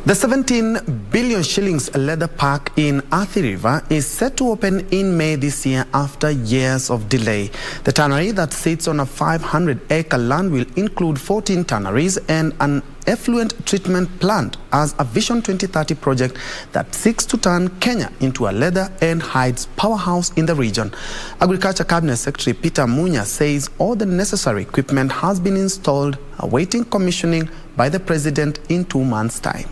The 17 billion shillings leather park in Athi River is set to open in May this year after years of delay. The tannery that sits on a 500-acre land will include 14 tanneries and an effluent treatment plant as a Vision 2030 project that seeks to turn Kenya into a leather and hides powerhouse in the region. Agriculture Cabinet Secretary Peter Munya says all the necessary equipment has been installed, awaiting commissioning by the President in 2 months' time.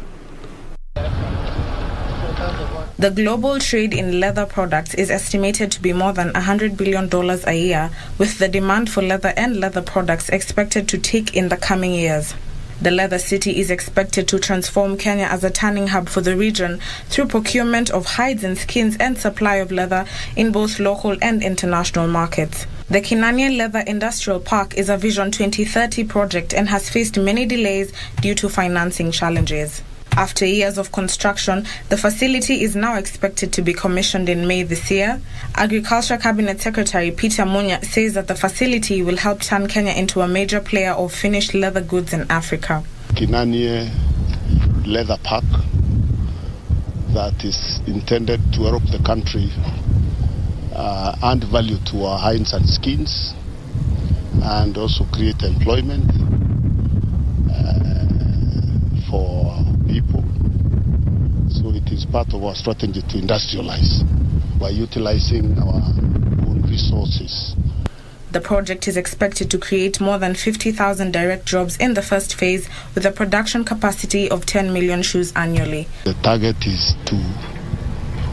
The global trade in leather products is estimated to be more than $100 billion a year, with the demand for leather and leather products expected to tick in the coming years. The Leather City is expected to transform Kenya as a tanning hub for the region through procurement of hides and skins and supply of leather in both local and international markets. The Kinania Leather Industrial Park is a Vision 2030 project and has faced many delays due to financing challenges. After years of construction, the facility is now expected to be commissioned in May this year. Agriculture Cabinet Secretary Peter Munya says that the facility will help turn Kenya into a major player of finished leather goods in Africa. Kinania Leather Park that is intended to help the country add value to our hides and skins and also create employment for people. So it is part of our strategy to industrialize by utilizing our own resources. The project is expected to create more than 50,000 direct jobs in the first phase, with a production capacity of 10 million shoes annually. The target is to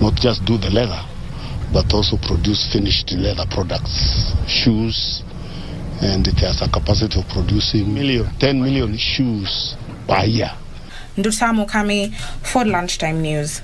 not just do the leather, but also produce finished leather products, shoes, and it has a capacity of producing 10 million shoes per year. Nduta Mukami for Lunchtime News.